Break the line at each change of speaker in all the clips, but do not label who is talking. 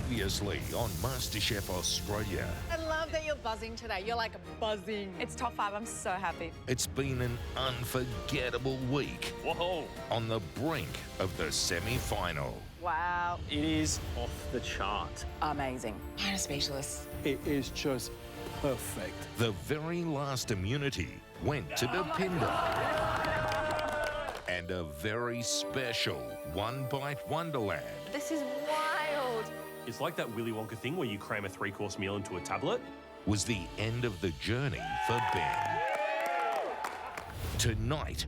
Previously on MasterChef Australia.
I love that you're buzzing today. You're like buzzing.
It's top 5. I'm so happy.
It's been an unforgettable week.
Whoa!
On the brink of the semi-final.
Wow.
It is off the chart.
Amazing. I'm speechless.
It is just perfect.
The very last immunity went to Dopinder. And a very special one-bite wonderland
This is wild.
It's like that Willy Wonka thing where you cram a 3-course meal into a tablet.
was the end of the journey for Ben. Tonight,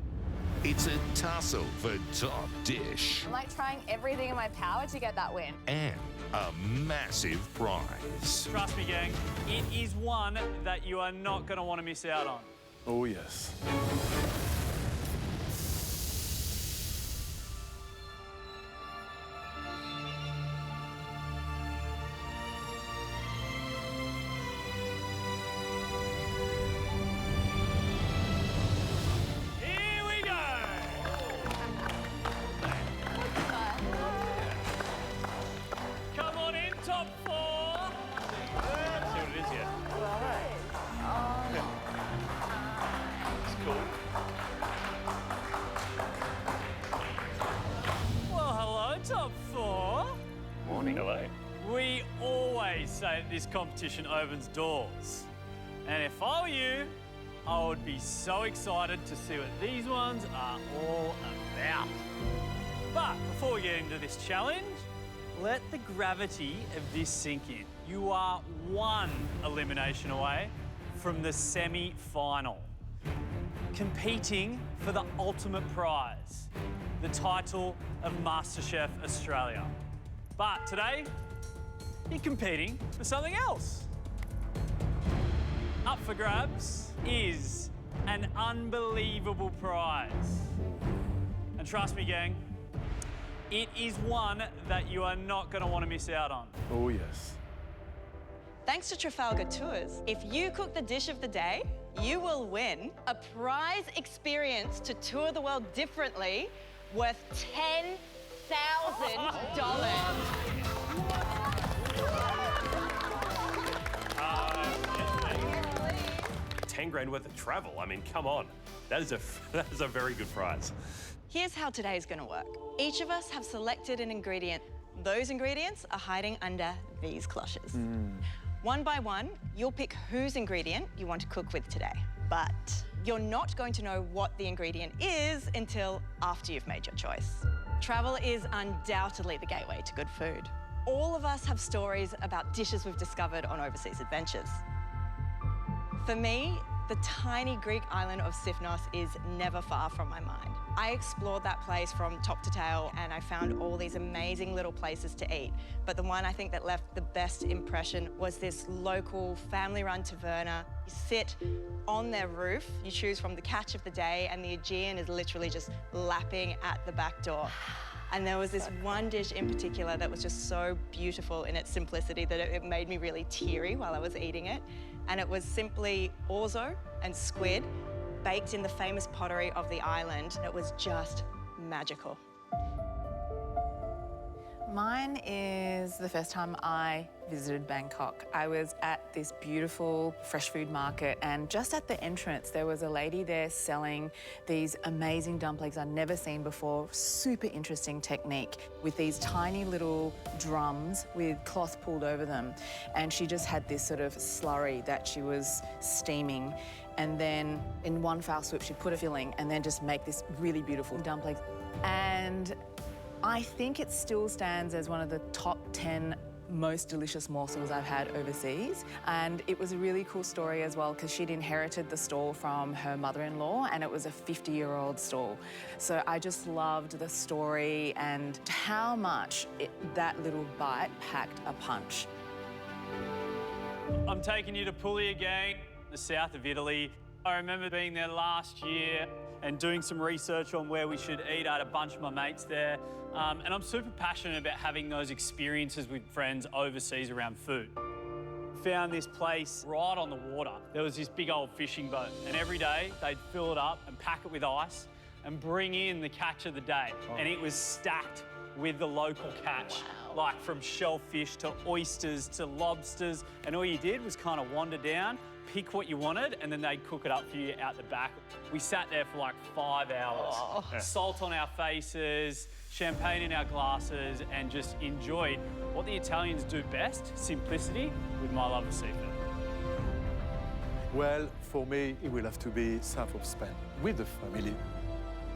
it's a tussle for top dish
I'm like trying everything in my power to get that win.
and a massive prize.
Trust me, gang, it is one that you are not going to want to miss out on.
Oh, yes.
Here we go! Come on in, top 4. Let's see what it is yet. It's cool. Well, hello, top 4.
Morning. Hello.
We always say that this competition opens doors. And if I were you, I would be so excited to see what these ones are all about. But before we get into this challenge, let the gravity of this sink in. You are one elimination away from the semi-final, competing for the ultimate prize, the title of MasterChef Australia. But today, you're competing for something else. Up for grabs is an unbelievable prize. And trust me, gang, it is one that you are not going to want to miss out on.
Oh, yes.
Thanks to Trafalgar Tours, if you cook the dish of the day, you will win a prize experience to tour the world differently worth $10,000.
10 grand worth of travel. I mean, come on. That is a very good prize.
Here's how today's gonna work. Each of us have selected an ingredient. Those ingredients are hiding under these cloches. One by one, you'll pick whose ingredient you want to cook with today. But you're not going to know what the ingredient is until after you've made your choice. Travel is undoubtedly the gateway to good food. All of us have stories about dishes we've discovered on overseas adventures. For me, the tiny Greek island of Sifnos is never far from my mind. I explored that place from top to tail and I found all these amazing little places to eat. But the one I think that left the best impression was this local family-run taverna. You sit on their roof, you choose from the catch of the day, and the Aegean is literally just lapping at the back door. And there was this one dish in particular that was just so beautiful in its simplicity that it made me really teary while I was eating it. And it was simply orzo and squid baked in the famous pottery of the island. It was just magical.
Mine is the first time I visited Bangkok. I was at this beautiful fresh food market, and just at the entrance there was a lady there selling these amazing dumplings I'd never seen before. Super interesting technique with these tiny little drums with cloth pulled over them. And she just had this sort of slurry that she was steaming. And then in one foul swoop, she'd put a filling and then just make this really beautiful dumpling. And I think it still stands as one of the top 10 most delicious morsels I've had overseas. And it was a really cool story as well because she'd inherited the stall from her mother-in-law and it was a 50-year-old stall. So I just loved the story and how much that little bite packed a punch.
I'm taking you to Puglia, gang, the south of Italy. I remember being there last year and doing some research on where we should eat. I had a bunch of my mates there. And I'm super passionate about having those experiences with friends overseas around food. Found this place right on the water. There was this big old fishing boat, and every day they'd fill it up and pack it with ice and bring in the catch of the day. And it was stacked with the local catch like from shellfish to oysters to lobsters, and all you did was kind of wander down, pick what you wanted, and then they'd cook it up for you out the back. We sat there for like 5 hours. Salt on our faces, champagne in our glasses, and just enjoyed what the Italians do best, simplicity, with my love of seafood.
Well, for me, it will have to be south of Spain with the family.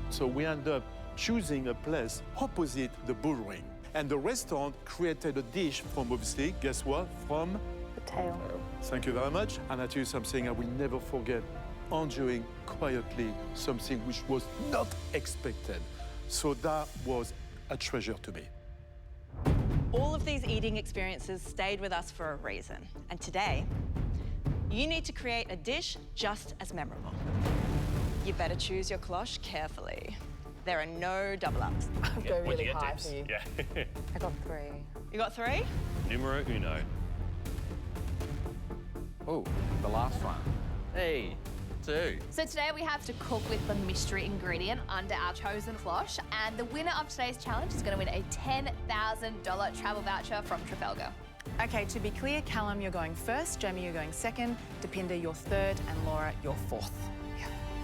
So we end up choosing a place opposite the bull ring. And the restaurant created a dish from, obviously, guess what? From?
The tail.
Thank you very much. And I tell you something I will never forget, enjoying quietly something which was not expected. So that was a treasure to me.
All of these eating experiences stayed with us for a reason. And today, you need to create a dish just as memorable. You better choose your cloche carefully. There are no double ups.
I'll go really high
Debs?
for you.
Yeah.
I got 3.
You got 3?
Numero uno.
Oh, the last one. Hey, 2.
So today we have to cook with the mystery ingredient under our chosen cloche, and the winner of today's challenge is going to win a $10,000 travel voucher from Trafalgar.
Okay, to be clear, Callum, you're going first, Jamie, you're going second, Depinder, you're third, and Laura, you're fourth.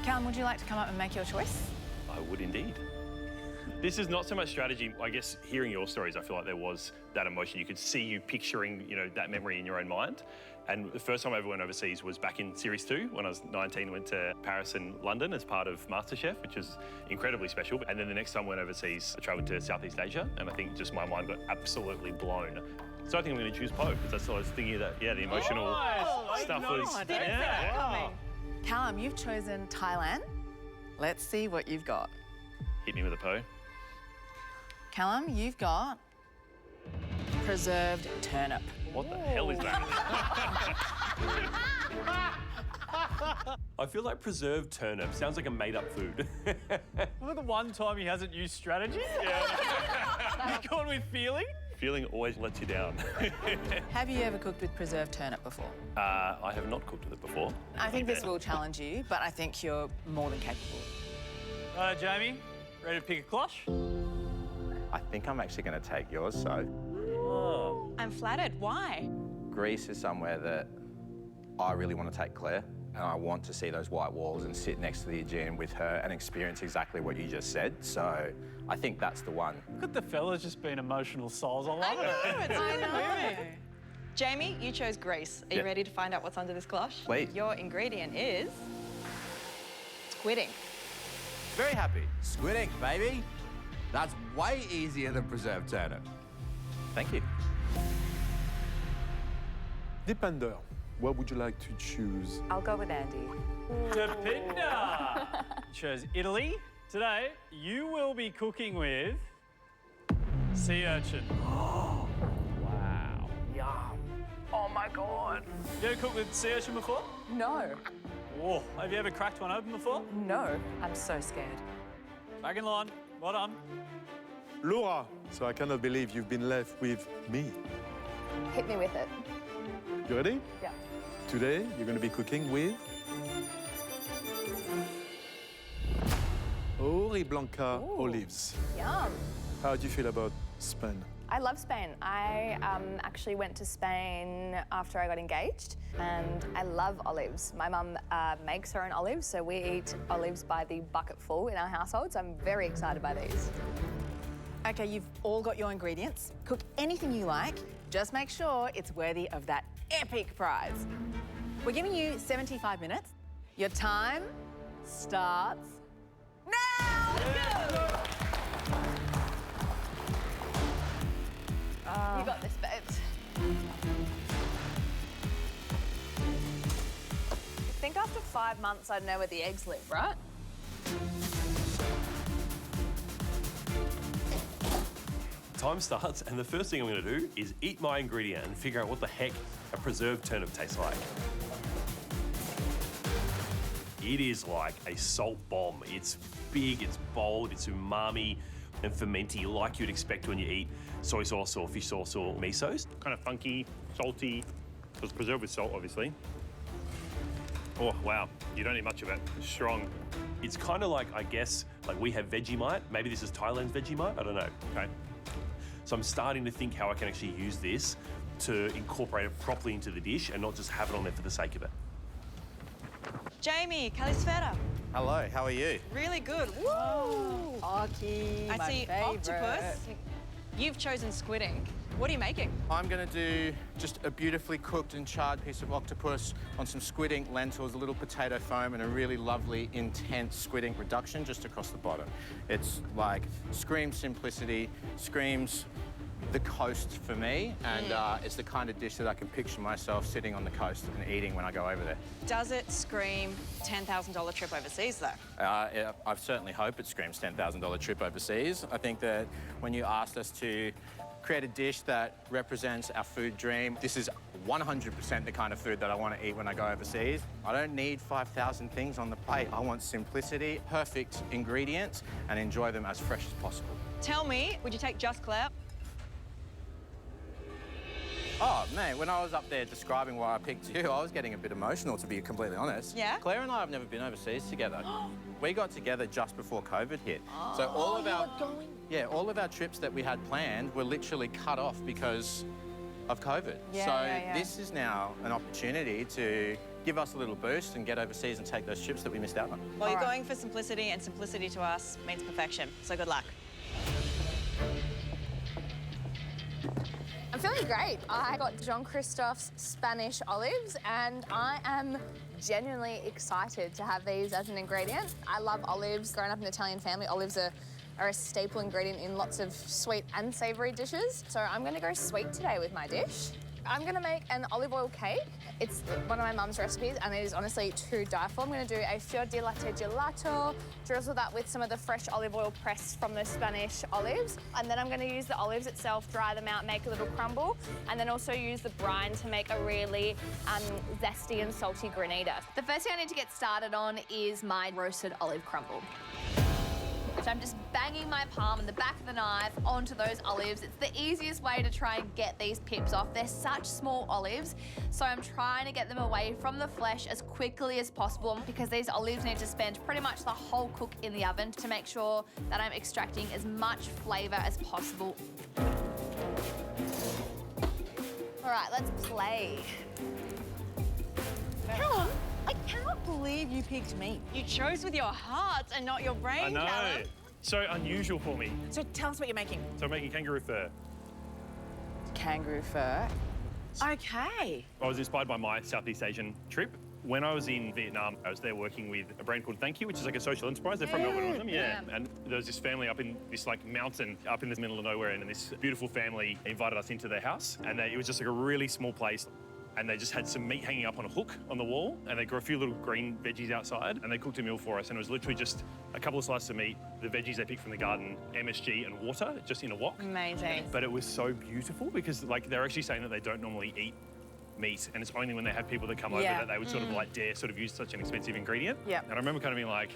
Callum, would you like to come up and make your choice?
I would indeed. This is not so much strategy. I guess hearing your stories, I feel like there was that emotion. You could see you picturing, that memory in your own mind. And the first time I ever went overseas was back in Series 2 when I was 19, went to Paris and London as part of MasterChef, which was incredibly special. And then the next time I went overseas, I travelled to Southeast Asia, and I think just my mind got absolutely blown. So I think I'm going to choose Po, because that's what I was thinking that, the emotional stuff was...
Didn't see that coming.
Callum, you've chosen Thailand. Let's see what you've got.
Hit me with a Po.
Callum, you've got preserved turnip.
What the hell is that? I feel like preserved turnip sounds like a made-up food.
Remember the one time he hasn't used strategy? Yeah. You gone with feeling?
Feeling always lets you down.
Have you ever cooked with preserved turnip before?
I have not cooked with it before.
I think this will challenge you, but I think you're more than capable.
Jamie, ready to pick a cloche?
I think I'm actually going to take yours, so.
Oh.
I'm flattered. Why?
Greece is somewhere that I really want to take Claire, and I want to see those white walls and sit next to the Aegean with her and experience exactly what you just said. So I think that's the one.
Look at the fellas just being emotional souls. I love it.
It's really moving. Jamie, you chose Greece. Are you ready to find out what's under this cloche?
Please.
Your ingredient is squid ink.
Very happy. Squid ink, baby. That's way easier than preserved turnip.
Thank you.
Depinder, what would you like to choose?
I'll go with Andy.
Depinder chose Italy. Today, you will be cooking with sea urchin.
Wow. Yum. Oh my God.
You ever cooked with sea urchin before?
No.
Whoa. Have you ever cracked one open before?
No. I'm so scared.
Back in line. Well done.
Laura, so I cannot believe you've been left with me.
Hit me with it.
You ready?
Yeah.
Today, you're going to be cooking with Blanca olives.
Yum.
Oh.
How do you feel about Spain?
I love Spain. I actually went to Spain after I got engaged, and I love olives. My mum makes her own olives, so we eat olives by the bucketful in our household, so I'm very excited by these.
Okay, you've all got your ingredients. Cook anything you like. Just make sure it's worthy of that epic prize. We're giving you 75 minutes. Your time starts now!
You got this, babes. I think after 5 months, I'd know where the eggs live, right?
Time starts, and the first thing I'm going to do is eat my ingredient and figure out what the heck a preserved turnip tastes like. It is like a salt bomb. It's big, it's bold, it's umami and fermenty like you'd expect when you eat soy sauce or fish sauce or misos. Kind of funky, salty. It was preserved with salt, obviously. Oh, wow. You don't need much of it. It's strong. It's kind of like, I guess, like we have Vegemite. Maybe this is Thailand's Vegemite. I don't know. Okay. So I'm starting to think how I can actually use this to incorporate it properly into the dish and not just have it on there for the sake of it.
Jamie, Kalisfera.
Hello, how are you?
Really good. Woo!
Aki,
I
my
see
favourite.
octopus. You've chosen squid ink. What are you making?
I'm going to do just a beautifully cooked and charred piece of octopus on some squid ink lentils, a little potato foam, and a really lovely, intense squid ink reduction just across the bottom. It's like screams simplicity, screams the coast for me, and it's the kind of dish that I can picture myself sitting on the coast and eating when I go over there.
Does it scream $10,000 trip overseas, though?
Yeah, I certainly hope it screams $10,000 trip overseas. I think that when you asked us to create a dish that represents our food dream, this is 100% the kind of food that I want to eat when I go overseas. I don't need 5,000 things on the plate. I want simplicity, perfect ingredients, and enjoy them as fresh as possible.
Tell me, would you take just Claire?
Oh, man, when I was up there describing why I picked you, I was getting a bit emotional, to be completely honest.
Yeah?
Claire and I have never been overseas together. We got together just before COVID hit. So all of our trips that we had planned were literally cut off because of COVID. This is now an opportunity to give us a little boost and get overseas and take those trips that we missed out on.
Well, you're going for simplicity, and simplicity to us means perfection. So good luck.
I'm feeling great. I got John Christoph's Spanish olives, and I am genuinely excited to have these as an ingredient. I love olives. Growing up in an Italian family, olives are a staple ingredient in lots of sweet and savoury dishes. So I'm going to go sweet today with my dish. I'm going to make an olive oil cake. It's one of my mum's recipes, and it is honestly to die for. I'm going to do a fior di latte gelato, drizzle that with some of the fresh olive oil pressed from the Spanish olives, and then I'm going to use the olives itself, dry them out, make a little crumble, and then also use the brine to make a really zesty and salty granita. The first thing I need to get started on is my roasted olive crumble. So I'm just banging my palm and the back of the knife onto those olives. It's the easiest way to try and get these pips off. They're such small olives, so I'm trying to get them away from the flesh as quickly as possible because these olives need to spend pretty much the whole cook in the oven to make sure that I'm extracting as much flavour as possible. All right, let's play.
Callum, I cannot believe you picked me.
You chose with your heart and not your brain,
I know.
Callum.
So unusual for me.
So tell us what you're making.
So I'm making kangaroo fur.
Kangaroo fur.
Okay.
I was inspired by my Southeast Asian trip. When I was in Vietnam, I was there working with a brand called Thank You, which is like a social enterprise. They're from Melbourne, with them, And there was this family up in this like mountain up in the middle of nowhere, and this beautiful family invited us into their house, and it was just like a really small place. And they just had some meat hanging up on a hook on the wall, and they grew a few little green veggies outside, and they cooked a meal for us, and it was literally just a couple of slices of meat, the veggies they picked from the garden, MSG and water, just in a wok.
Amazing.
But it was so beautiful because like they're actually saying that they don't normally eat meat, and it's only when they have people that come over that they would sort of like dare sort of use such an expensive ingredient.
Yeah.
And I remember kind of being like,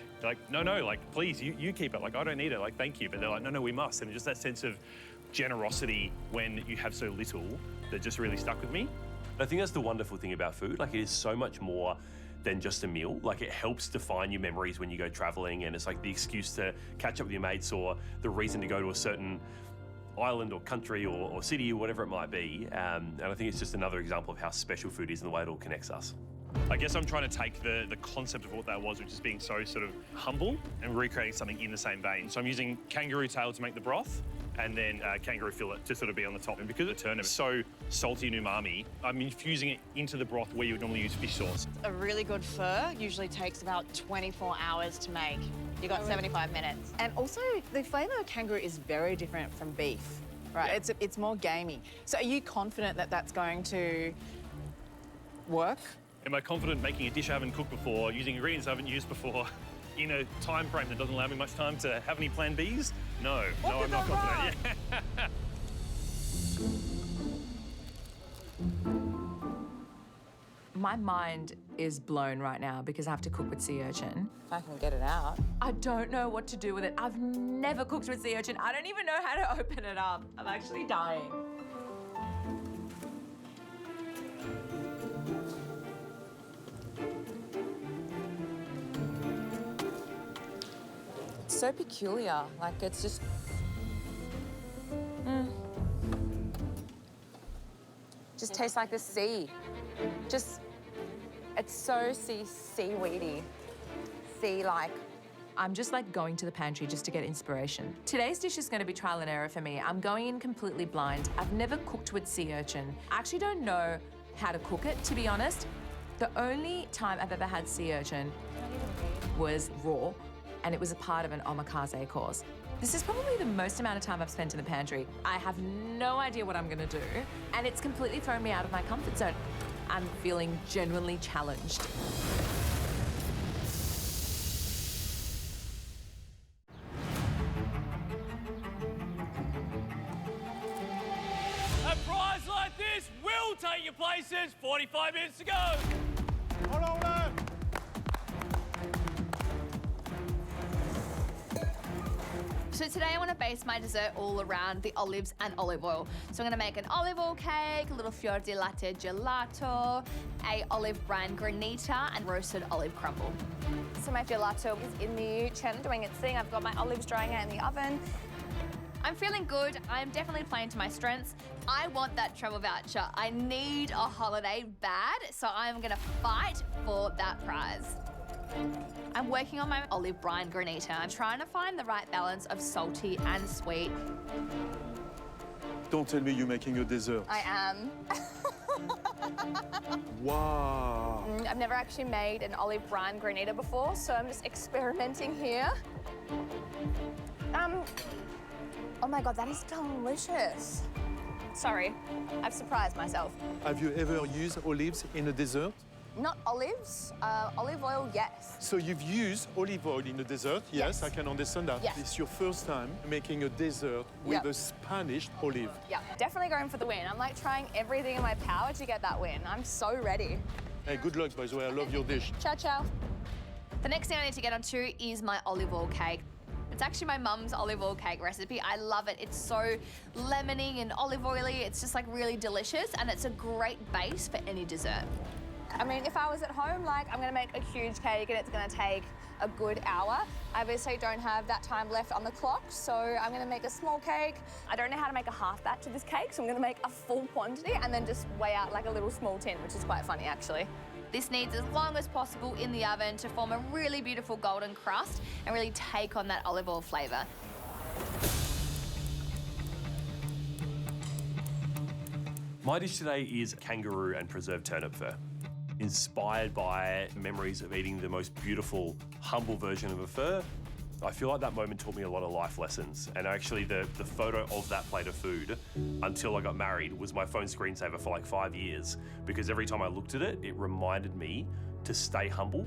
no, like please, you keep it. Like I don't need it. Like thank you. But they're like, no, we must. And just that sense of generosity when you have so little that just really stuck with me.
I think that's the wonderful thing about food. Like, it is so much more than just a meal. Like, it helps define your memories when you go traveling, and it's like the excuse to catch up with your mates or the reason to go to a certain island or country or city or whatever it might be. And I think it's just another example of how special food is and the way it all connects us.
I guess I'm trying to take the concept of what that was, which is being so sort of humble, and recreating something in the same vein. So I'm using kangaroo tail to make the broth, and then kangaroo fillet to sort of be on the top. And because the turnip is so salty and umami, I'm infusing it into the broth where you would normally use fish sauce.
A really good fur usually takes about 24 hours to make. You got 75 minutes.
And also, the flavour of kangaroo is very different from beef, right?
Yeah.
It's more gamey. So are you confident that that's going to work?
Am I confident making a dish I haven't cooked before, using ingredients I haven't used before, in a time frame that doesn't allow me much time to have any plan Bs? No, I'm not confident. Yeah.
My mind is blown right now because I have to cook with sea urchin.
If I can get it out.
I don't know what to do with it. I've never cooked with sea urchin. I don't even know how to open it up. I'm actually dying.
It's so peculiar. Like, it's just... Just tastes like the sea. Just, it's so seaweedy. Sea-like.
I'm just like going to the pantry just to get inspiration. Today's dish is going to be trial and error for me. I'm going in completely blind. I've never cooked with sea urchin. I actually don't know how to cook it, to be honest. The only time I've ever had sea urchin was raw, and it was a part of an omakase course. This is probably the most amount of time I've spent in the pantry. I have no idea what I'm going to do, and it's completely thrown me out of my comfort zone. I'm feeling genuinely challenged.
A prize like this will take your places. 45 minutes to go.
Hold on.
So today I want to base my dessert all around the olives and olive oil. So I'm going to make an olive oil cake, a little fior di latte gelato, a olive bran granita, and roasted olive crumble. So my gelato is in the oven doing its thing. I've got my olives drying out in the oven. I'm feeling good. I'm definitely playing to my strengths. I want that travel voucher. I need a holiday bad, so I'm going to fight for that prize. I'm working on my olive brine granita. I'm trying to find the right balance of salty and sweet.
Don't tell me you're making a dessert.
I am.
Wow.
I've never actually made an olive brine granita before, so I'm just experimenting here. Oh my God, that is delicious. Sorry, I've surprised myself.
Have you ever used olives in a dessert?
Not olives, olive oil, yes.
So you've used olive oil in a dessert? Yes,
Yes.
I can understand that.
Yes.
It's your first time making a dessert with
Yep.
a Spanish olive.
Yeah, definitely going for the win. I'm like trying everything in my power to get that win. I'm so ready.
Hey, good luck, by the way. I love your dish.
Ciao, ciao. The next thing I need to get onto is my olive oil cake. It's actually my mum's olive oil cake recipe. I love it. It's so lemony and olive oily. It's just like really delicious, and it's a great base for any dessert. I mean, if I was at home, like, I'm gonna make a huge cake and it's gonna take a good hour. I obviously don't have that time left on the clock, so I'm gonna make a small cake. I don't know how to make a half batch of this cake, so I'm gonna make a full quantity and then just weigh out like a little small tin, which is quite funny, actually. This needs as long as possible in the oven to form a really beautiful golden crust and really take on that olive oil flavour.
My dish today is kangaroo and preserved turnip fur. Inspired by memories of eating the most beautiful, humble version of a fur, I feel like that moment taught me a lot of life lessons. And actually the photo of that plate of food until I got married was my phone screensaver for like 5 years, because every time I looked at it, it reminded me to stay humble.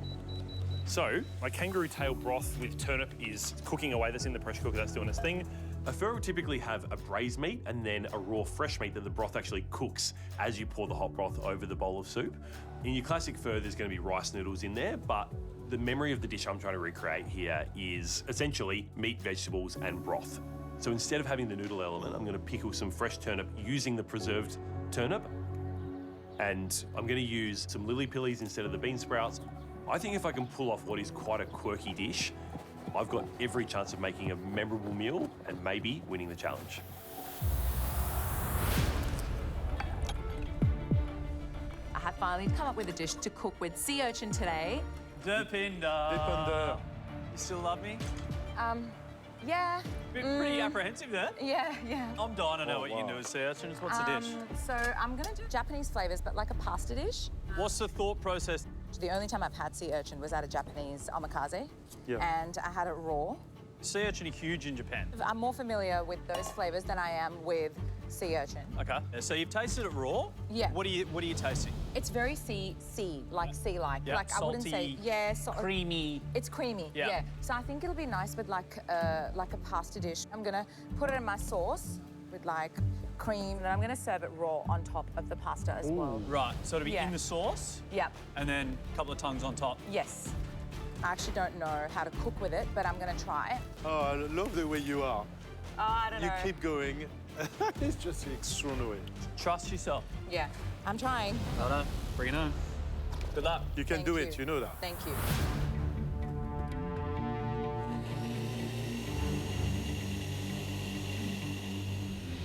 So, my kangaroo tail broth with turnip is cooking away. That's in the pressure cooker. That's doing its thing.
A fur will typically have a braised meat and then a raw fresh meat that the broth actually cooks as you pour the hot broth over the bowl of soup. In your classic fur, there's going to be rice noodles in there, but the memory of the dish I'm trying to recreate here is essentially meat, vegetables, and broth. So instead of having the noodle element, I'm going to pickle some fresh turnip using the preserved turnip, and I'm going to use some lily pillies instead of the bean sprouts. I think if I can pull off what is quite a quirky dish, I've got every chance of making a memorable meal and maybe winning the challenge.
I have finally come up with a dish to cook with sea urchin today.
Deepinder. You still love me?
Yeah.
Pretty apprehensive there.
Yeah.
I'm dying to know what you can do with sea urchins. What's the dish?
So I'm gonna do Japanese flavors, but like a pasta dish.
What's the thought process?
The only time I've had sea urchin was at a Japanese omakase,
Yeah.
and I had it raw.
Sea urchin are huge in Japan.
I'm more familiar with those flavors than I am with sea urchin.
Okay. So you've tasted it raw?
Yeah.
What are you tasting?
It's very sea-like.
Yeah,
Like I wouldn't say,
salty, creamy.
It's creamy,
Yeah.
yeah. So I think it'll be nice with like a pasta dish. I'm gonna put it in my sauce with like cream, and I'm gonna serve it raw on top of the pasta as well.
Right. So it'll be
Yeah.
in the sauce
Yep.
and then a couple of tongues on top.
Yes. I actually don't know how to cook with it, but I'm gonna try.
Oh, I love the way you are.
Oh, I don't
You
know.
keep going. It's just extraordinary.
Trust yourself.
Yeah, I'm trying.
I know. Bring it on. Good luck.
You can
Thank
do it, you know that.
Thank you.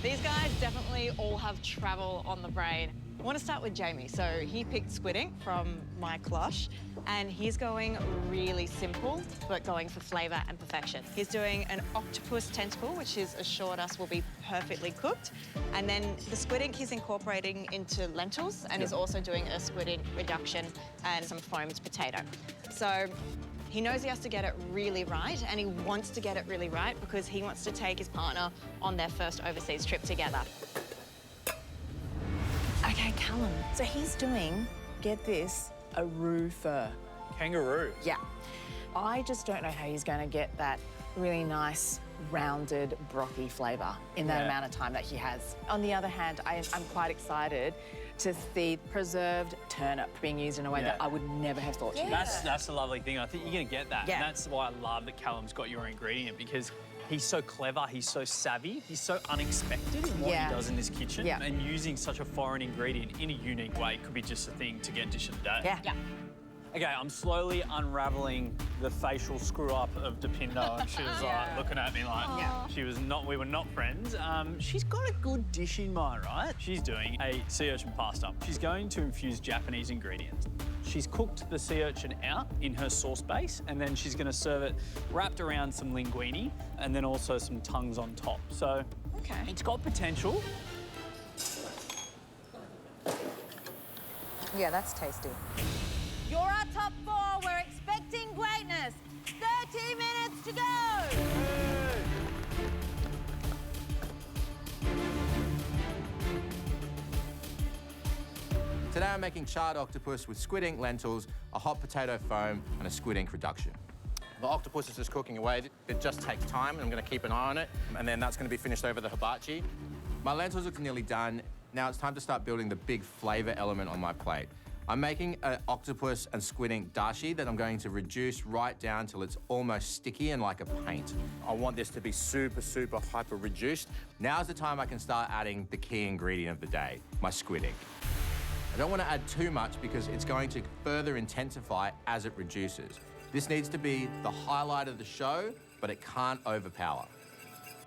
These guys definitely all have travel on the brain. I want to start with Jamie. So he picked squid ink from my cloche, and he's going really simple, but going for flavour and perfection. He's doing an octopus tentacle, which he's assured us will be perfectly cooked. And then the squid ink he's incorporating into lentils, and is also doing a squid ink reduction and some foamed potato. So he knows he has to get it really right, and he wants to get it really right because he wants to take his partner on their first overseas trip together.
Okay, Callum. So he's doing, get this, a roux fur.
Kangaroo.
Yeah. I just don't know how he's going to get that really nice, rounded, brochy flavour in that amount of time that he has. On the other hand, I'm quite excited to see preserved turnip being used in a way that I would never have thought to use.
That's the lovely thing. I think you're going to get that.
Yeah.
And that's why I love that Callum's got your ingredient, because he's so clever, he's so savvy, he's so unexpected in what he does in this kitchen.
Yeah.
And using such a foreign ingredient in a unique way could be just a thing to get dish of the day.
Yeah.
Okay, I'm slowly unraveling the facial screw up of Depindo, and she was like looking at me like we were not friends. She's got a good dish in mind, right? She's doing a sea urchin pasta. She's going to infuse Japanese ingredients. She's cooked the sea urchin out in her sauce base, and then she's going to serve it wrapped around some linguine and then also some tongues on top. So it's got potential.
Yeah, that's tasty.
You're our top 4. We're expecting greatness. 30 minutes to go.
Today I'm making charred octopus with squid ink lentils, a hot potato foam, and a squid ink reduction. The octopus is just cooking away. It just takes time, and I'm going to keep an eye on it, and then that's going to be finished over the hibachi. My lentils are nearly done. Now it's time to start building the big flavour element on my plate. I'm making an octopus and squid ink dashi that I'm going to reduce right down till it's almost sticky and like a paint. I want this to be super, super hyper reduced. Now's the time I can start adding the key ingredient of the day, my squid ink. I don't want to add too much because it's going to further intensify as it reduces. This needs to be the highlight of the show, but it can't overpower.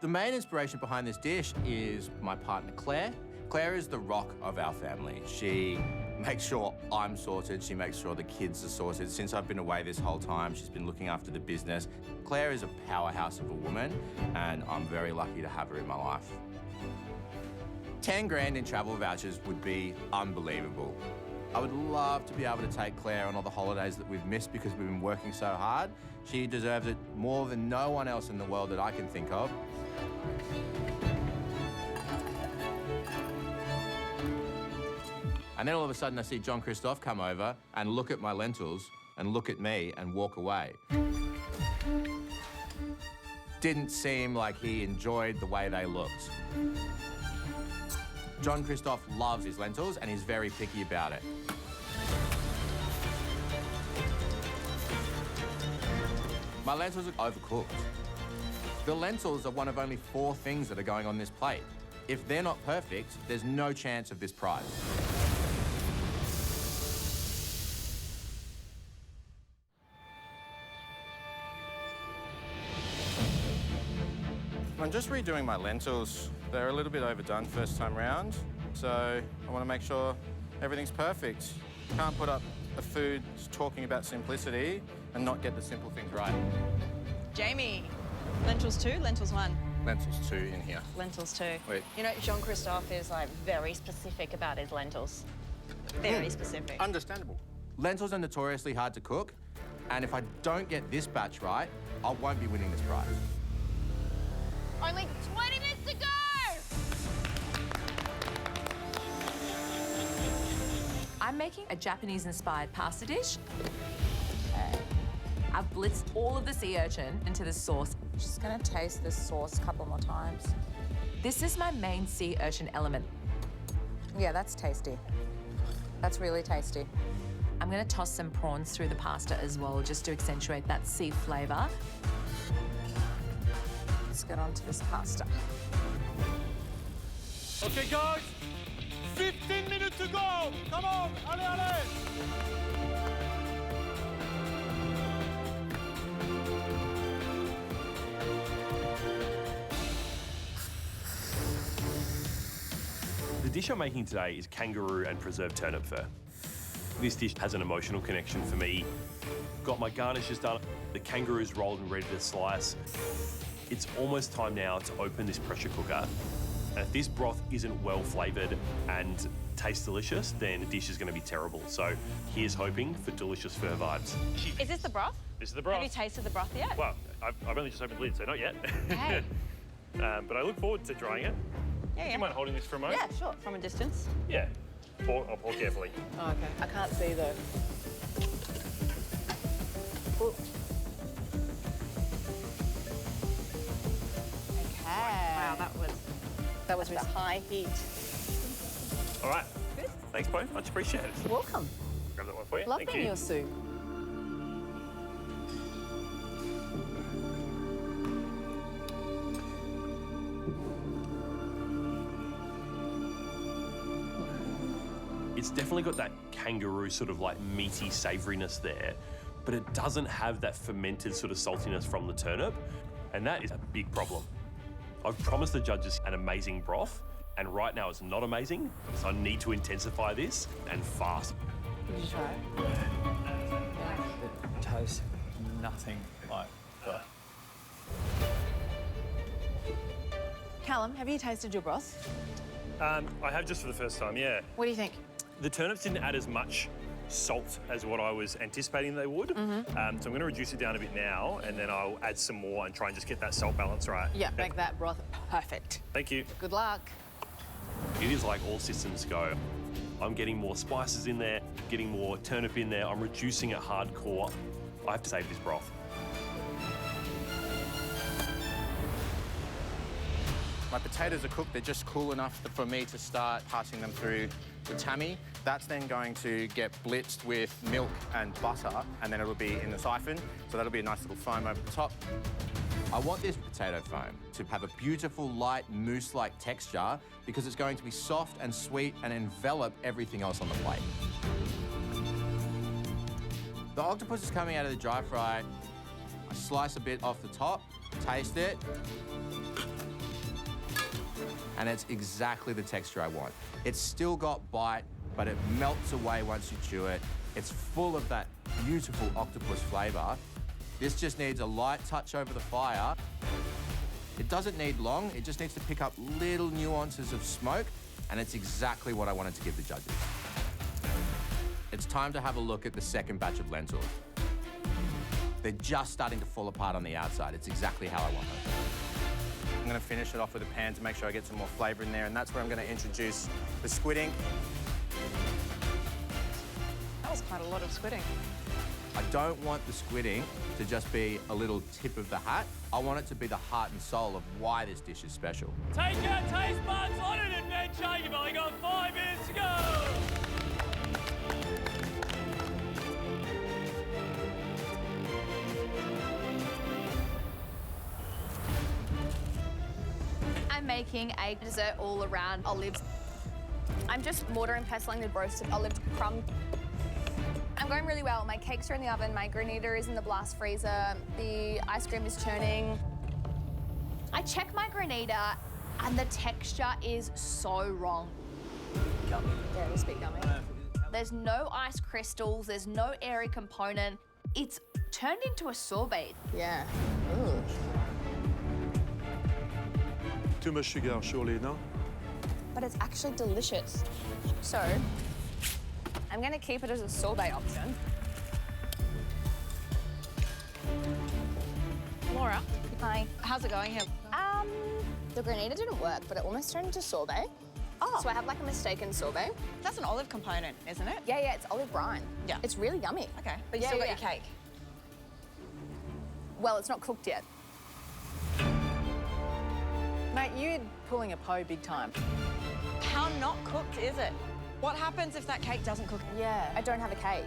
The main inspiration behind this dish is my partner, Claire. Claire is the rock of our family. She makes sure I'm sorted. She makes sure the kids are sorted. Since I've been away this whole time, she's been looking after the business. Claire is a powerhouse of a woman, and I'm very lucky to have her in my life. 10 grand in travel vouchers would be unbelievable. I would love to be able to take Claire on all the holidays that we've missed because we've been working so hard. She deserves it more than no one else in the world that I can think of. And then all of a sudden I see John Christophe come over and look at my lentils and look at me and walk away. Didn't seem like he enjoyed the way they looked. John Christophe loves his lentils and he's very picky about it. My lentils are overcooked. The lentils are one of only 4 things that are going on this plate. If they're not perfect, there's no chance of this prize. I'm just redoing my lentils. They're a little bit overdone first time round, so I want to make sure everything's perfect. Can't put up a food talking about simplicity and not get the simple things right.
Jamie, lentils 2, lentils 1?
Lentils 2 in here.
Lentils 2.
Wait.
You know, Jean-Christophe is like very specific about his lentils. Very specific.
Understandable. Lentils are notoriously hard to cook, and if I don't get this batch right, I won't be winning this prize.
Only 20 minutes to go.
I'm making a Japanese-inspired pasta dish. I've blitzed all of the sea urchin into the sauce.
Just gonna taste this sauce a couple more times.
This is my main sea urchin element.
Yeah, that's tasty. That's really tasty.
I'm gonna toss some prawns through the pasta as well, just to accentuate that sea flavor.
Let's get on to this pasta.
Okay, guys, 15 minutes to go. Come on, allez, allez.
dish I'm making today is kangaroo and preserved turnip fur. This dish has an emotional connection for me. Got my garnishes done. The kangaroo's rolled and ready to slice. It's almost time now to open this pressure cooker. And if this broth isn't well flavoured and tastes delicious, then the dish is going to be terrible. So here's hoping for delicious fur vibes.
Is this the broth?
This is the broth.
Have you tasted the broth yet?
Well, I've only just opened the lid, so not yet.
Okay.
But I look forward to trying it.
Yeah,
Do
yeah.
you mind holding this for a moment?
Yeah, sure. From a distance.
Yeah. I'll pour carefully.
Oh, okay. I can't see though. Ooh. Okay.
Wow, that was
with high heat.
All right. Good. Thanks, Bo. Much appreciated.
Welcome.
Grab that one for you.
Love
Thank
being
you.
your soup.
It's definitely got that kangaroo sort of like meaty savouriness there, but it doesn't have that fermented sort of saltiness from the turnip, and that is a big problem. I've promised the judges an amazing broth, and right now it's not amazing, so I need to intensify this and fast.
Did you try it?
It tastes nothing like that.
Callum, have you tasted your broth?
I have just for the first time, yeah.
What do you think?
The turnips didn't add as much salt as what I was anticipating they would. So I'm going to reduce it down a bit now, and then I'll add some more and try and just get that salt balance right.
Yeah, make that broth perfect.
Thank you.
Good luck.
It is like all systems go. I'm getting more spices in there, getting more turnip in there, I'm reducing it hardcore. I have to save this broth.
My potatoes are cooked. They're just cool enough for me to start passing them through the tammy. That's then going to get blitzed with milk and butter, and then it'll be in the siphon. So that'll be a nice little foam over the top.
I want this potato foam to have a beautiful, light, mousse-like texture because it's going to be soft and sweet and envelop everything else on the plate. The octopus is coming out of the dry fry. I slice a bit off the top, taste it, and it's exactly the texture I want. It's still got bite, but it melts away once you chew it. It's full of that beautiful octopus flavour. This just needs a light touch over the fire. It doesn't need long, it just needs to pick up little nuances of smoke, and it's exactly what I wanted to give the judges. It's time to have a look at the second batch of lentils. They're just starting to fall apart on the outside. It's exactly how I want them.
I'm going to finish it off with a pan to make sure I get some more flavour in there, and that's where I'm going to introduce the squid ink.
That was quite a lot of squidding.
I don't want the squid ink to just be a little tip of the hat. I want it to be the heart and soul of why this dish is special.
Take your taste buds on an adventure. You've only got 5 minutes to go.
I'm making a dessert all around olives. I'm just mortar and pestling the roasted olive crumb. I'm going really well. My cakes are in the oven, my granita is in the blast freezer, the ice cream is churning. I check my granita and the texture is so wrong.
Gummy.
Yeah, it is a bit gummy. There's no ice crystals, there's no airy component. It's turned into a sorbet. Yeah. Ooh.
Too much sugar, surely, no?
But it's actually delicious. So, I'm gonna keep it as a sorbet option.
Laura,
Hi.
how's it going here?
The granita didn't work, but it almost turned into sorbet.
Oh.
So I have like a mistaken sorbet.
That's an olive component, isn't it?
Yeah, it's olive brine.
Yeah.
It's really yummy.
Okay, but you
Yeah,
still
yeah,
got your cake.
Well, it's not cooked yet.
Mate, you're pulling a Poe big time.
How not cooked is it? What happens if that cake doesn't cook?
Yeah. I don't have a cake.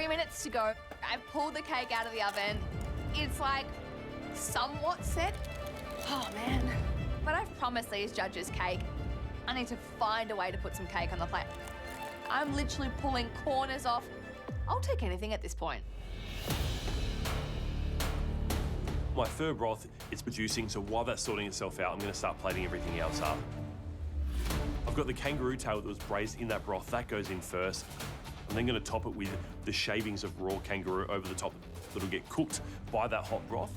2 minutes to go. I've pulled the cake out of the oven. It's like somewhat set. Oh man. But I've promised these judges cake. I need to find a way to put some cake on the plate. I'm literally pulling corners off. I'll take anything at this point.
My fur broth is producing, so while that's sorting itself out, I'm going to start plating everything else up. I've got the kangaroo tail that was braised in that broth. That goes in first. I'm then going to top it with the shavings of raw kangaroo over the top that'll get cooked by that hot broth.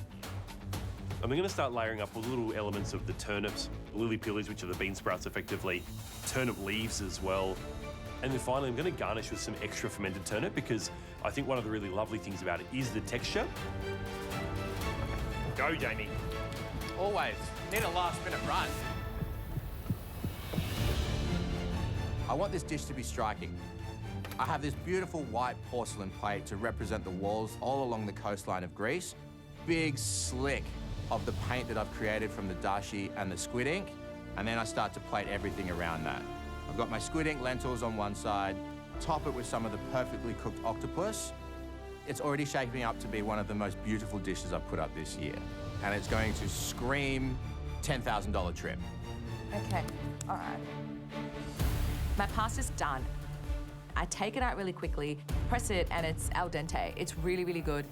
I'm then going to start layering up all the little elements of the turnips, lily pillies, which are the bean sprouts effectively, turnip leaves as well. And then finally, I'm going to garnish with some extra fermented turnip because I think one of the really lovely things about it is the texture. Go, Jamie.
Always. Need a last-minute run.
I want this dish to be striking. I have this beautiful white porcelain plate to represent the walls all along the coastline of Greece. Big slick of the paint that I've created from the dashi and the squid ink. And then I start to plate everything around that. I've got my squid ink lentils on one side, top it with some of the perfectly cooked octopus. It's already shaping up to be one of the most beautiful dishes I've put up this year. And it's going to scream $10,000 trip.
Okay, all right. My pasta's done. I take it out really quickly, press it, and it's al dente. It's really, really good.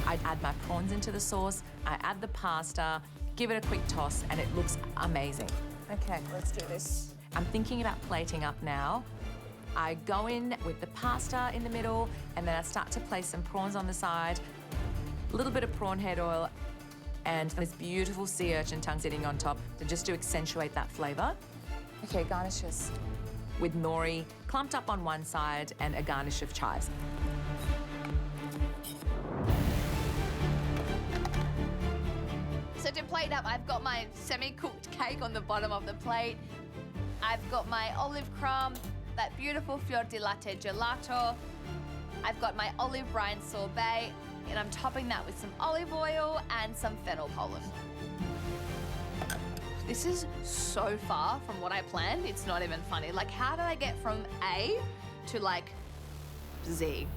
I add my prawns into the sauce, I add the pasta, give it a quick toss, and it looks amazing.
Okay, let's do this.
I'm thinking about plating up now. I go in with the pasta in the middle, and then I start to place some prawns on the side, a little bit of prawn head oil, and this beautiful sea urchin tongue sitting on top just to accentuate that flavour.
Okay, garnishes.
With nori clumped up on one side and a garnish of chives.
So to plate up, I've got my semi-cooked cake on the bottom of the plate. I've got my olive crumb, that beautiful fior di latte gelato. I've got my olive brine sorbet, and I'm topping that with some olive oil and some fennel pollen. This is so far from what I planned, it's not even funny. Like, how did I get from A to, like, Z?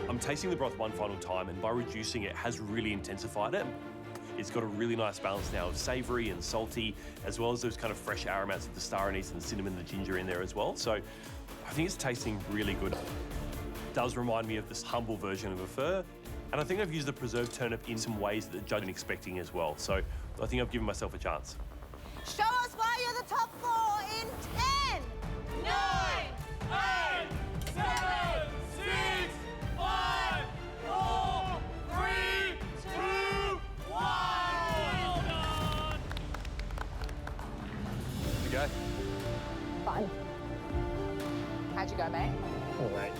I'm tasting the broth one final time, and by reducing it has really intensified it. It's got a really nice balance now of savoury and salty, as well as those kind of fresh aromats of the star anise and the cinnamon and the ginger in there as well. So I think it's tasting really good. It does remind me of this humble version of a pho. And I think I've used the preserved turnip in some ways that the judge isn't expecting as well. So I think I've given myself a chance.
Show us why you're the top 4 in 10, 9,
8, 7, 6, 5, 4, 3, 2, 1. Well done.
You go.
Fun. How'd you go, mate?
All right.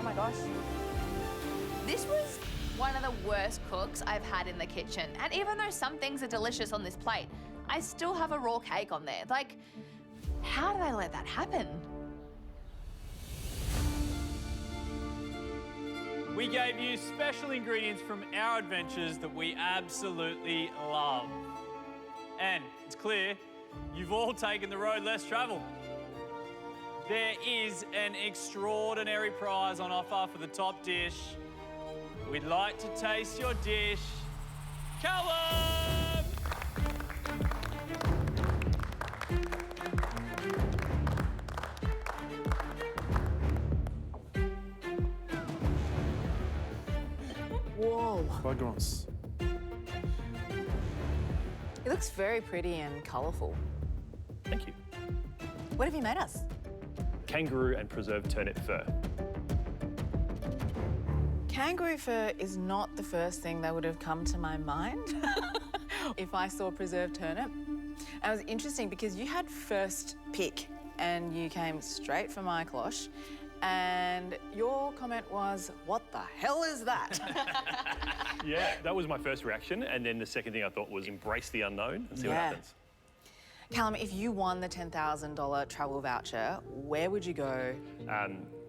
Oh my gosh. This was one of the worst cooks I've had in the kitchen. And even though some things are delicious on this plate, I still have a raw cake on there. Like, how did I let that happen?
We gave you special ingredients from our adventures that we absolutely love. And it's clear you've all taken the road less travelled. There is an extraordinary prize on offer for the top dish. We'd like to taste your dish. Callum!
Whoa.
Fragrance.
It looks very pretty and colourful.
Thank you.
What have you made us?
Kangaroo and preserved turnip pho.
Kangaroo fur is not the first thing that would have come to my mind if I saw preserved turnip. And it was interesting because you had first pick and you came straight for my cloche, and your comment was, "What the hell is that?"
Yeah, that was my first reaction. And then the second thing I thought was embrace the unknown and see what happens.
Callum, if you won the $10,000 travel voucher, where would you go?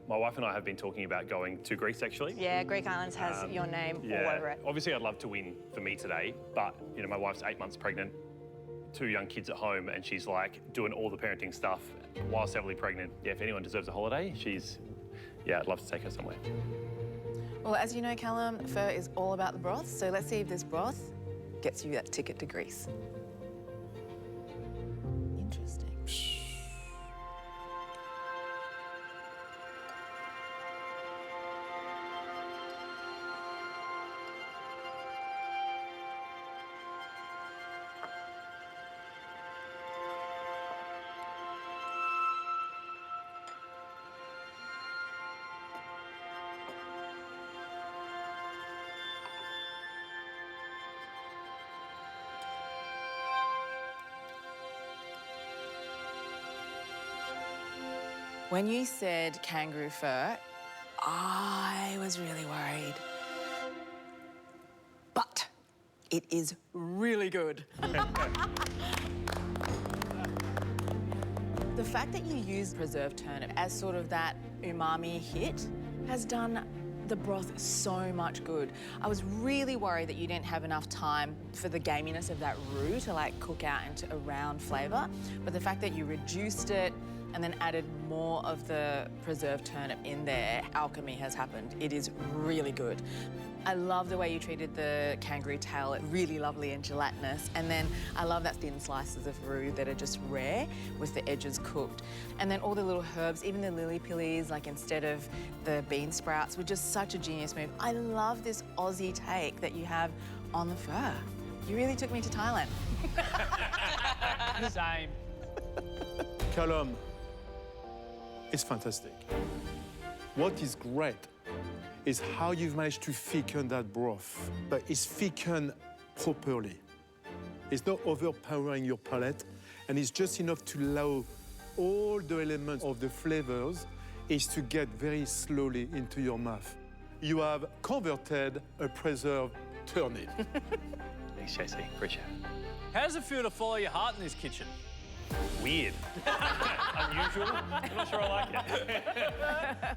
My wife and I have been talking about going to Greece, actually.
Yeah, Greek Islands has your name all over it.
Obviously, I'd love to win for me today, but, you know, my wife's 8 months pregnant, 2 young kids at home, and she's, like, doing all the parenting stuff. whilst heavily pregnant. Yeah, if anyone deserves a holiday, yeah, I'd love to take her somewhere.
Well, as you know, Callum, pho is all about the broth, so let's see if this broth gets you that ticket to Greece. Interesting. When you said kangaroo fur, I was really worried. But it is really good. The fact that you use preserved turnip as sort of that umami hit has done the broth so much good. I was really worried that you didn't have enough time for the gaminess of that roux to like cook out into a round flavour, but the fact that you reduced it and then added more of the preserved turnip in there, alchemy has happened. It is really good. I love the way you treated the kangaroo tail. It's really lovely and gelatinous. And then I love that thin slices of roux that are just rare with the edges cooked. And then all the little herbs, even the lily pillies, like instead of the bean sprouts, were just such a genius move. I love this Aussie take that you have on the pho. You really took me to Thailand.
Same.
Callum, it's fantastic. What is great is how you've managed to thicken that broth, but it's thickened properly. It's not overpowering your palate, and it's just enough to allow all the elements of the flavors is to get very slowly into your mouth. You have converted a preserved turnip.
Thanks, JC. Appreciate it.
How does it feel to follow your heart in this kitchen?
Weird. Unusual. I'm not sure I like it.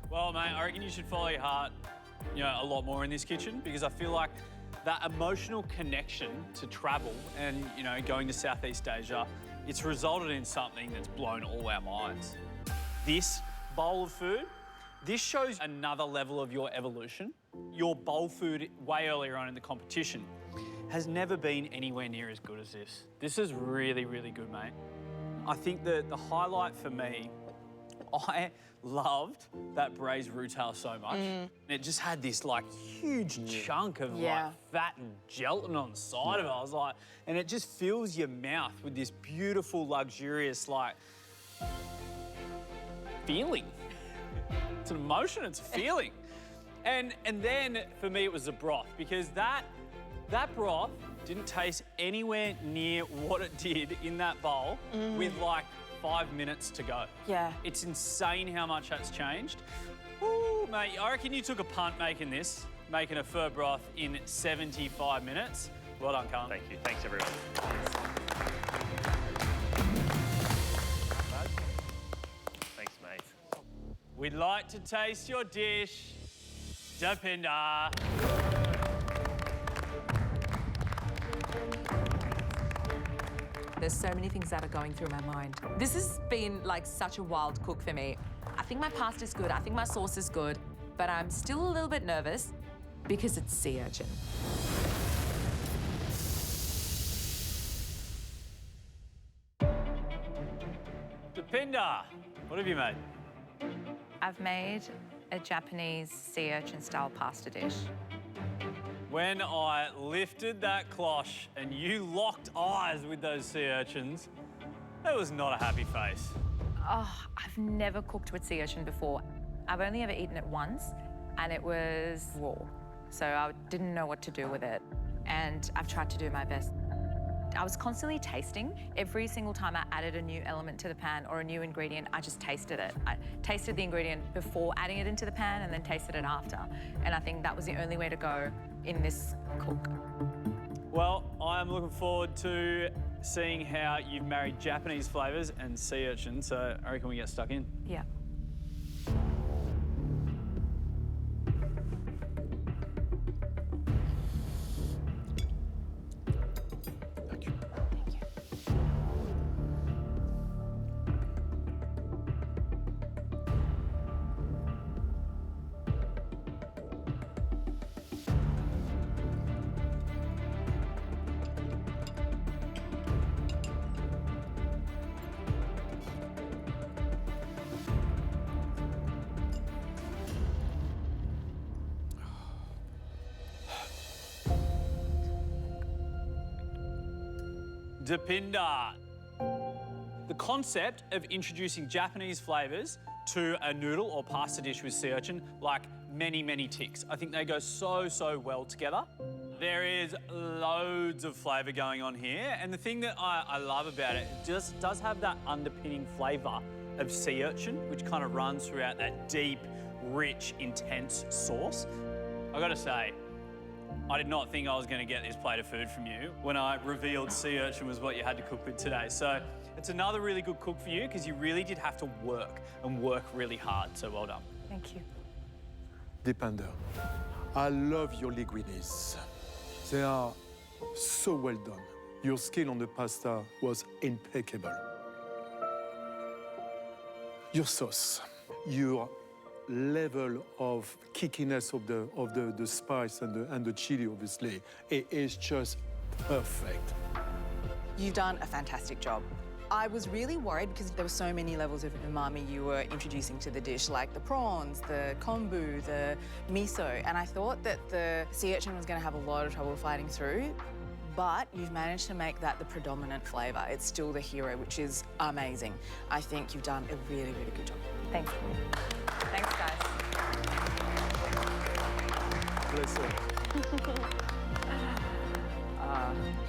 Well, mate, I reckon you should follow your heart, a lot more in this kitchen, because I feel like that emotional connection to travel and, going to Southeast Asia, it's resulted in something that's blown all our minds. This bowl of food, this shows another level of your evolution. Your bowl food way earlier on in the competition has never been anywhere near as good as this. This is really, really good, mate. I think that the highlight for me, I loved that braised roux tail so much. It just had this huge chunk of fat and gelatin on the side of it. I was like, and it just fills your mouth with this beautiful, luxurious feeling. It's an emotion, it's a feeling. And then for me it was the broth, because that broth didn't taste anywhere near what it did in that bowl with 5 minutes to go.
Yeah.
It's insane how much that's changed. Ooh, mate, I reckon you took a punt making a pho broth in 75 minutes. Well done, Callum.
Thank you. Thanks, everyone. Thanks, mate.
We'd like to taste your dish, Deepinder.
There's so many things that are going through my mind. This has been such a wild cook for me. I think my pasta's good, I think my sauce is good, but I'm still a little bit nervous because it's sea urchin.
Deepinder, what have you made?
I've made a Japanese sea urchin style pasta dish.
When I lifted that cloche and you locked eyes with those sea urchins, that was not a happy face.
Oh, I've never cooked with sea urchin before. I've only ever eaten it once, and it was raw. So I didn't know what to do with it. And I've tried to do my best. I was constantly tasting. Every single time I added a new element to the pan or a new ingredient, I just tasted it. I tasted the ingredient before adding it into the pan and then tasted it after. And I think that was the only way to go in this cook.
Well, I'm looking forward to seeing how you've married Japanese flavours and sea urchin, so I reckon we get stuck in.
Yeah.
Dipinda. The concept of introducing Japanese flavours to a noodle or pasta dish with sea urchin, like many, many ticks. I think they go so, so well together. There is loads of flavour going on here, and the thing that I love about it, it just does have that underpinning flavour of sea urchin, which kind of runs throughout that deep, rich, intense sauce. I gotta say, I did not think I was gonna get this plate of food from you when I revealed sea urchin was what you had to cook with today. So it's another really good cook for you because you really did have to work and work really hard. So well done.
Thank you.
Dipinda, I love your linguines. They are so well done. Your skill on the pasta was impeccable. Your sauce, your level of kickiness of the spice and the chili, obviously, it is just perfect.
You've done a fantastic job. I was really worried because there were so many levels of umami you were introducing to the dish, like the prawns, the kombu, the miso, and I thought that the sea urchin was going to have a lot of trouble fighting through, but you've managed to make that the predominant flavour. It's still the hero, which is amazing. I think you've done a really, really good job.
Thanks. Thanks, guys.
Bless her.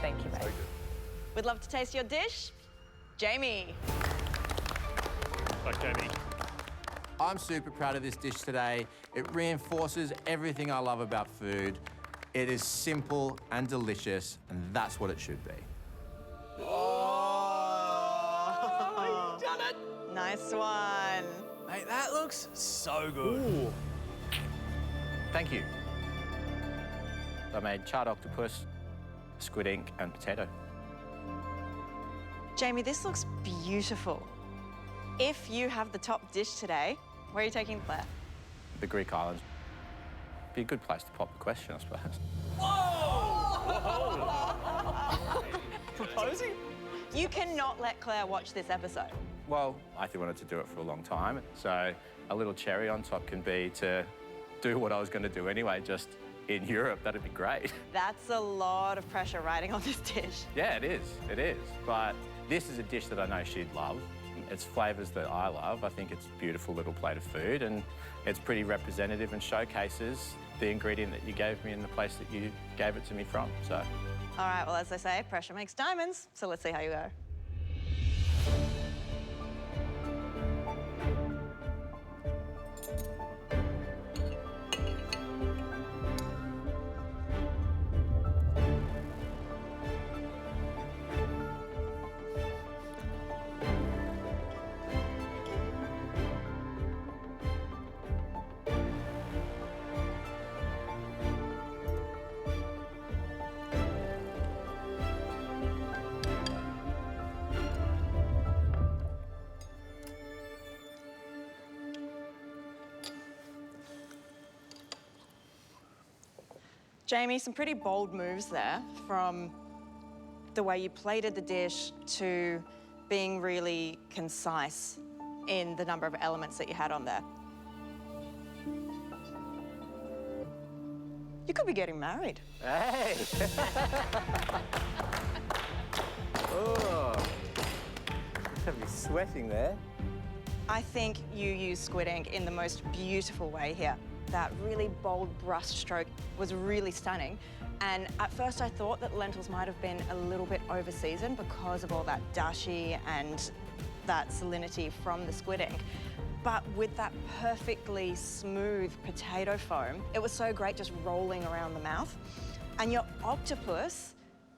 Thank you, babe.
We'd love to taste your dish. Jamie.
Thanks, Jamie.
I'm super proud of this dish today. It reinforces everything I love about food. It is simple and delicious, and that's what it should be.
Oh, you've done it. Nice one.
Mate, that looks so good.
Ooh. Thank you. I made charred octopus, squid ink, and potato.
Jamie, this looks beautiful. If you have the top dish today, where are you taking Claire?
The Greek islands. Be a good place to pop the question, I suppose.
Proposing?
You cannot let Claire watch this episode.
Well, I wanted to do it for a long time, so a little cherry on top can be to do what I was going to do anyway, just in Europe. That'd be great.
That's a lot of pressure riding on this dish.
Yeah, it is. It is. But this is a dish that I know she'd love. It's flavours that I love. I think it's a beautiful little plate of food, and it's pretty representative and showcases the ingredient that you gave me in the place that you gave it to me from, so.
All right, well, as they say, pressure makes diamonds, so let's see how you go. Jamie, some pretty bold moves there, from the way you plated the dish to being really concise in the number of elements that you had on there. You could be getting married.
Hey! Oh, have me sweating there.
I think you used squid ink in the most beautiful way here. That really bold brush stroke was really stunning. And at first I thought that lentils might have been a little bit over-seasoned because of all that dashi and that salinity from the squid ink. But with that perfectly smooth potato foam, it was so great just rolling around the mouth. And your octopus,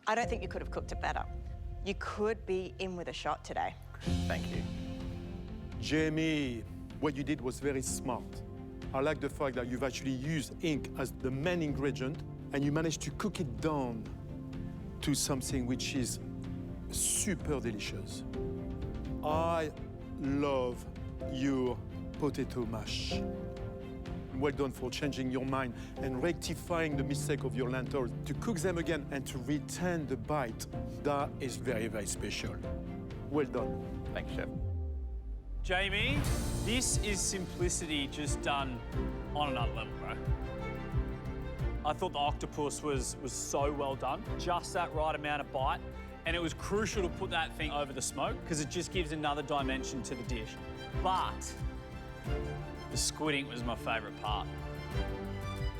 I don't think you could have cooked it better. You could be in with a shot today.
Thank you.
Jamie, what you did was very smart. I like the fact that you've actually used ink as the main ingredient, and you managed to cook it down to something which is super delicious. I love your potato mash. Well done for changing your mind and rectifying the mistake of your lentils, to cook them again and to retain the bite. That is very, very special. Well done.
Thanks, Chef.
Jamie, this is simplicity just done on another level, bro. I thought the octopus was so well done, just that right amount of bite, And it was crucial to put that thing over the smoke because it just gives another dimension to the dish. But the squid ink was my favourite part.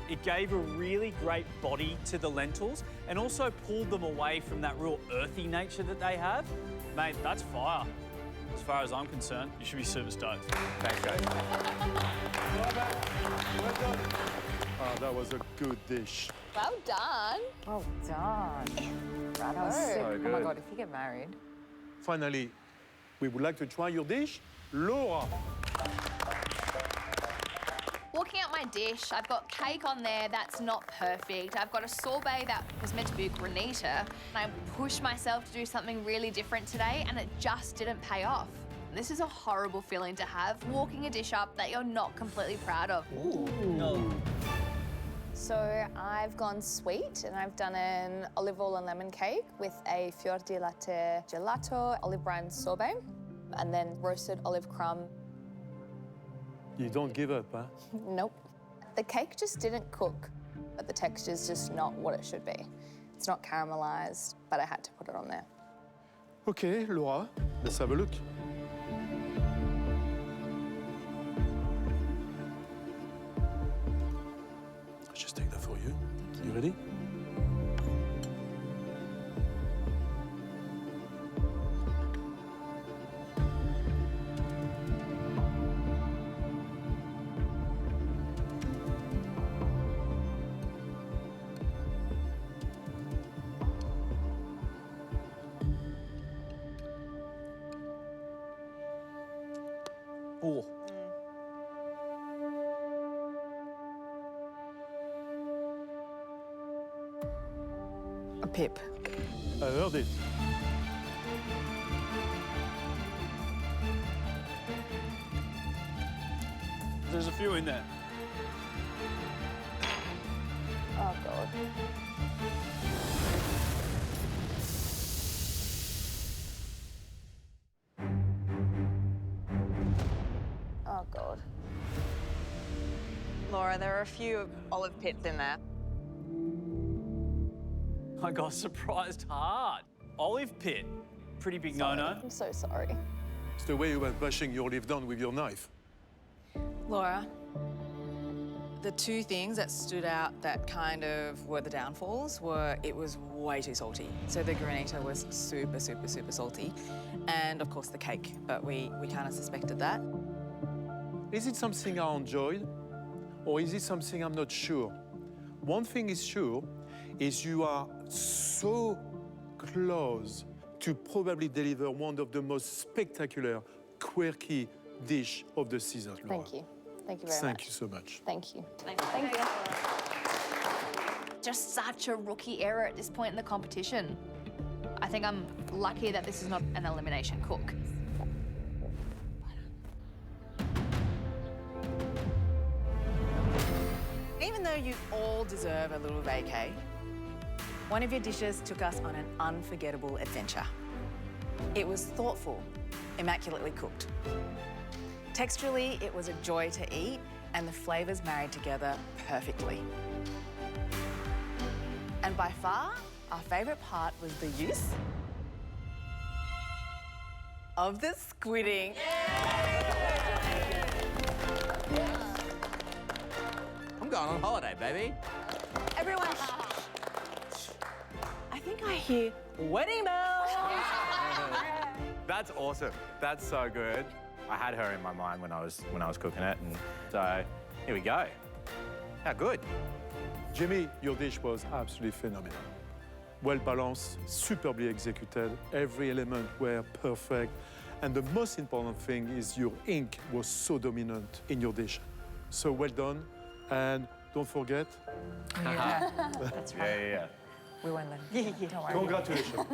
It gave a really great body to the lentils and also pulled them away from that real earthy nature that they have. Mate, that's fire. As far as I'm concerned, you should be super stoked.
Thanks, guys.
Well done. Ah, that was a good dish.
Well done.
Well done.
Right,
That was sick. Oh my
good.
God, if you get married.
Finally, we would like to try your dish, Laura.
Looking at my dish, I've got cake on there that's not perfect. I've got a sorbet that was meant to be a granita. I pushed myself to do something really different today and it just didn't pay off. This is a horrible feeling to have, walking a dish up that you're not completely proud of.
No.
So I've gone sweet and I've done an olive oil and lemon cake with a fior di latte gelato, olive brine sorbet, and then roasted olive crumb.
You don't give up, huh?
Nope. The cake just didn't cook, but the texture's just not what it should be. It's not caramelized, but I had to put it on there.
Okay, Laura, let's have a look. I'll just take that for you. You ready?
Oh.
A pip.
I heard it.
There's a few in there.
Oh, God. Oh, God.
Laura, there are a few olive pits in there.
I got surprised hard. Olive pit, pretty big no-no.
I'm so sorry.
It's the way you were brushing your olive down with your knife.
Laura, the two things that stood out that kind of were the downfalls were it was way too salty. So the granita was super, super, super salty. And of course the cake, but we kind of suspected that.
Is it something I enjoyed, or is it something I'm not sure? One thing is sure, is you are so close to probably deliver one of the most spectacular, quirky dish of the season, Laura.
Thank you. Thank you very much.
Thank you so much.
Thank you. Thank you. Just such a rookie error at this point in the competition. I think I'm lucky that this is not an elimination cook.
Even though you all deserve a little vacay, one of your dishes took us on an unforgettable adventure. It was thoughtful, immaculately cooked. Texturally, it was a joy to eat, and the flavours married together perfectly. And by far, our favourite part was the use of the squid ink.
I'm going on holiday, baby.
Everyone, I think I hear wedding bells.
That's awesome. That's so good. I had her in my mind when I was cooking it, and so here we go. How good.
Jimmy, your dish was absolutely phenomenal. Well balanced, superbly executed. Every element were perfect. And the most important thing is your ink was so dominant in your dish. So well done. And don't forget.
Yeah, that's right.
Yeah.
We won't let him. Don't worry.
Congratulations.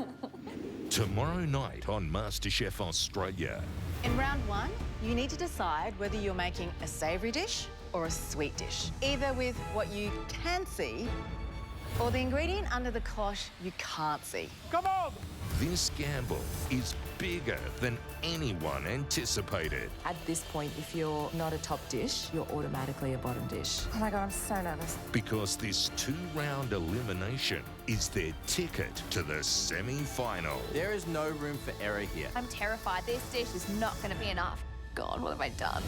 Tomorrow night on MasterChef Australia.
In round one, you need to decide whether you're making a savoury dish or a sweet dish. Either with what you can see
or the ingredient under the cloche you can't see.
Come on!
This gamble is bigger than anyone anticipated.
At this point, if you're not a top dish, you're automatically a bottom dish.
Oh my God, I'm so nervous.
Because this 2-round elimination is their ticket to the semi-final.
There is no room for error here.
I'm terrified. This dish is not going to be enough. God, what have I done?